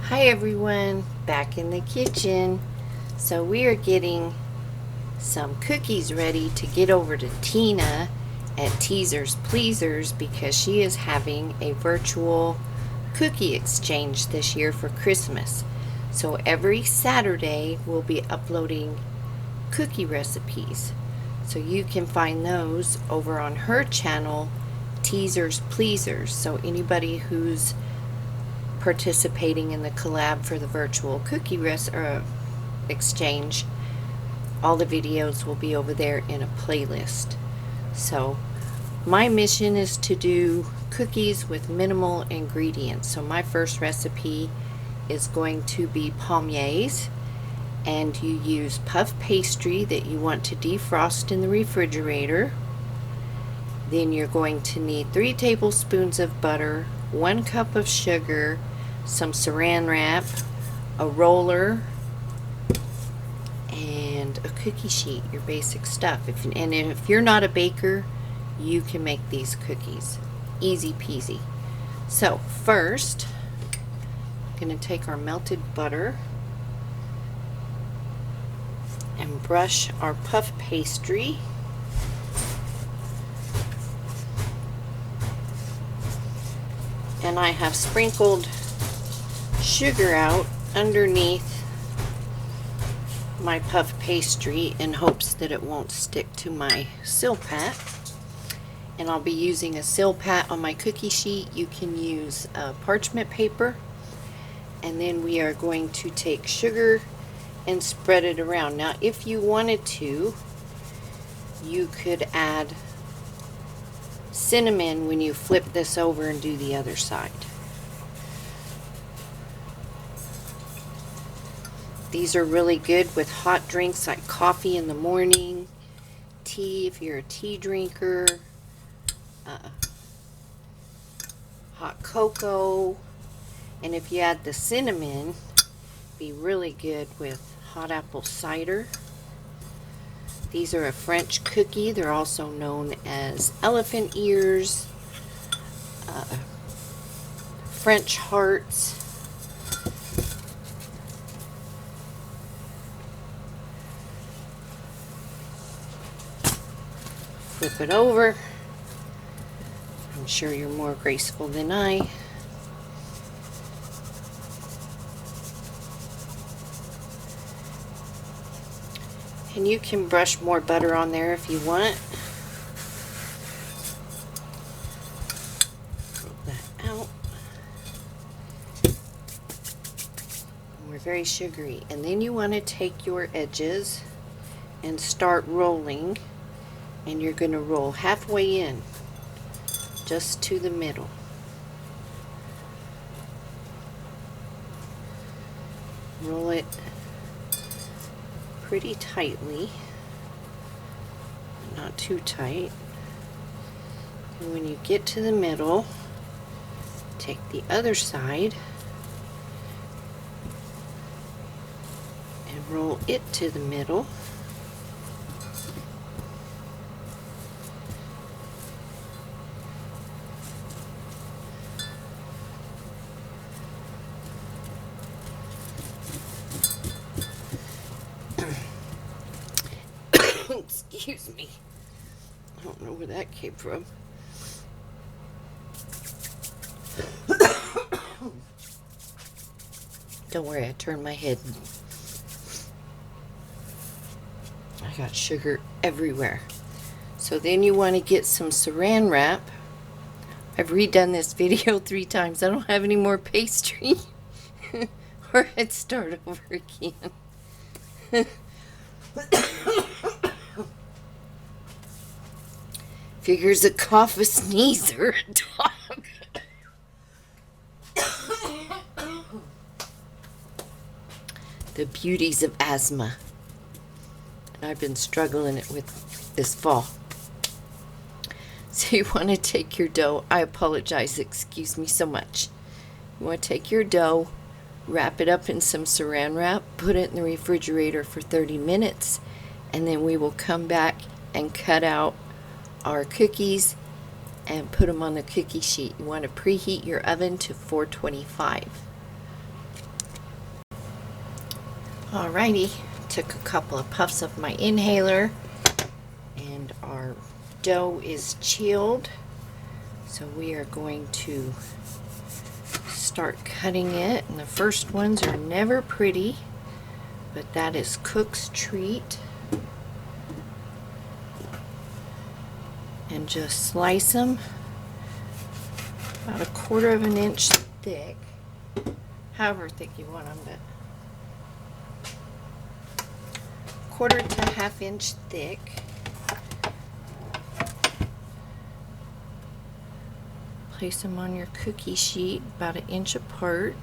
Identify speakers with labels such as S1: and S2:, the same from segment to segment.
S1: Hi everyone, back in the kitchen. So we are getting some cookies ready to get over to Tina at Teasers Pleasers because she is having a virtual cookie exchange this year for Christmas. So every Saturday we'll be uploading cookie recipes. So you can find those over on her channel, Teasers Pleasers. So anybody who's participating in the collab for the virtual cookie exchange, all the videos will be over there in a playlist. So my mission is to do cookies with minimal ingredients. So my first recipe is going to be Palmier's, and you use puff pastry that you want to defrost in the refrigerator. Then you're going to need 3 tablespoons of butter, 1 cup of sugar, some saran wrap, a roller, and a cookie sheet, your basic stuff. And if you're not a baker, you can make these cookies. Easy peasy. So first, I'm going to take our melted butter and brush our puff pastry. And I have sprinkled sugar out underneath my puff pastry in hopes that it won't stick to my Silpat. And I'll be using a Silpat on my cookie sheet. You can use parchment paper. And then we are going to take sugar and spread it around. Now if you wanted to, you could add cinnamon when you flip this over and do the other side. These are really good with hot drinks like coffee in the morning, tea if you're a tea drinker, hot cocoa, and if you add the cinnamon, be really good with hot apple cider. These are a French cookie. They're also known as elephant ears, French hearts. Flip it over. I'm sure you're more graceful than I. And you can brush more butter on there if you want. Roll that out. And we're very sugary. And then you want to take your edges and start rolling. And you're going to roll halfway in, just to the middle. Roll it pretty tightly, not too tight. And when you get to the middle, take the other side and roll it to the middle. Excuse me. I don't know where that came from. Don't worry, I turned my head. I got sugar everywhere. So then you want to get some saran wrap. I've redone this video 3 times. I don't have any more pastry. Or I'd start over again. Figures a cough, a sneeze, or a dog. The beauties of asthma. And I've been struggling it with this fall. So you want to take your dough. I apologize, excuse me so much. You want to take your dough, wrap it up in some saran wrap, put it in the refrigerator for 30 minutes, and then we will come back and cut out our cookies and put them on the cookie sheet. You want to preheat your oven to 425. Alrighty, took a couple of puffs of my inhaler and our dough is chilled. So we are going to start cutting it, and the first ones are never pretty, but that is Cook's treat. And just slice them about 1/4 of an inch thick, however thick you want them, but 1/4 to 1/2 inch thick. Place them on your cookie sheet about 1 inch apart.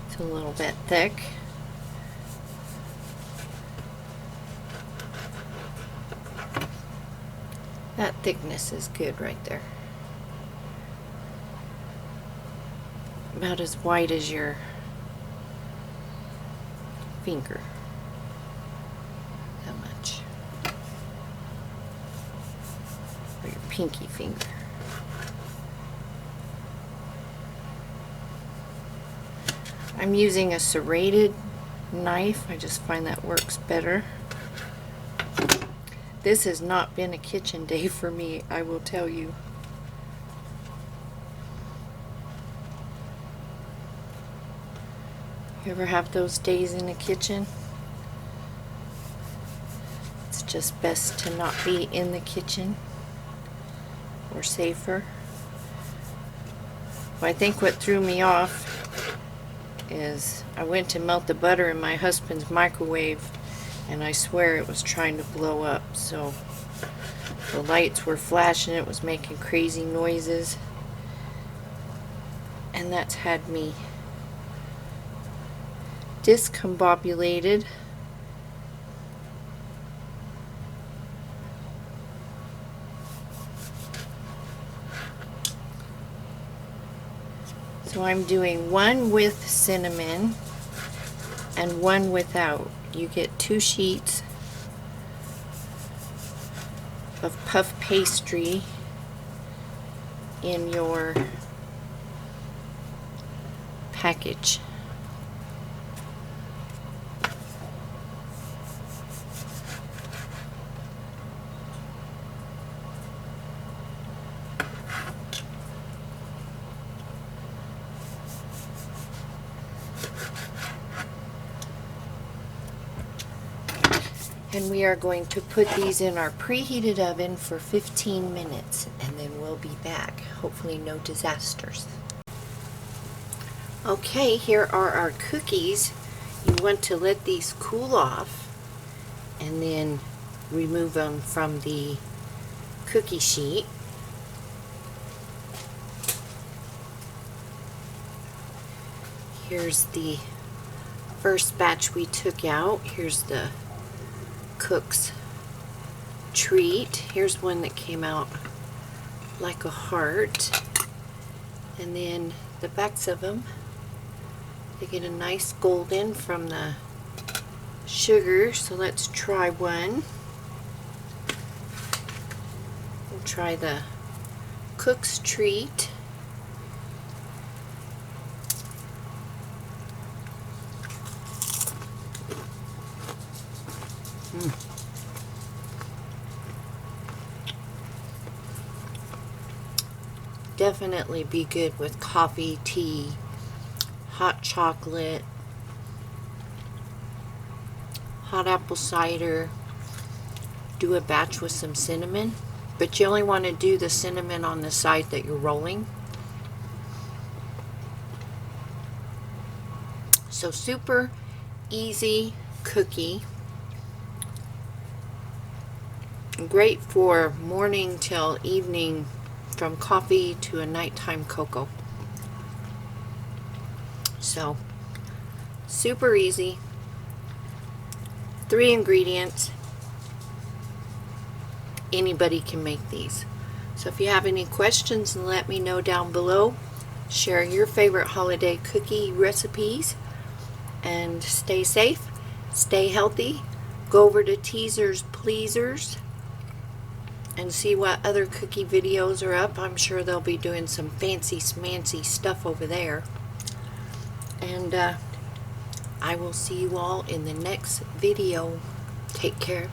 S1: It's a little bit thick. That thickness is good right there. About as wide as your finger. That much. Or your pinky finger. I'm using a serrated knife. I just find that works better. This has not been a kitchen day for me, I will tell you. You ever have those days in the kitchen? It's just best to not be in the kitchen, or safer. Well, I think what threw me off is I went to melt the butter in my husband's microwave, and I swear it was trying to blow up. So the lights were flashing, it was making crazy noises, and that's had me discombobulated. So I'm doing one with cinnamon and one without. You get 2 sheets of puff pastry in your package. And we are going to put these in our preheated oven for 15 minutes, and then we'll be back. Hopefully no disasters. Okay, here are our cookies. You want to let these cool off and then remove them from the cookie sheet. Here's the first batch we took out. Here's the Cook's treat. Here's one that came out like a heart, and then the backs of them, they get a nice golden from the sugar. So let's try one. We'll try the Cook's treat. Definitely be good with coffee, tea, hot chocolate, hot apple cider. Do a batch with some cinnamon, but you only want to do the cinnamon on the side that you're rolling. So super easy cookie. Great for morning till evening, from coffee to a nighttime cocoa. So super easy. 3 ingredients. Anybody can make these. So if you have any questions, let me know down below. Share your favorite holiday cookie recipes, and stay safe, stay healthy. Go over to Teasers Pleasers and see what other cookie videos are up. I'm sure they'll be doing some fancy smancy stuff over there. And I will see you all in the next video. Take care.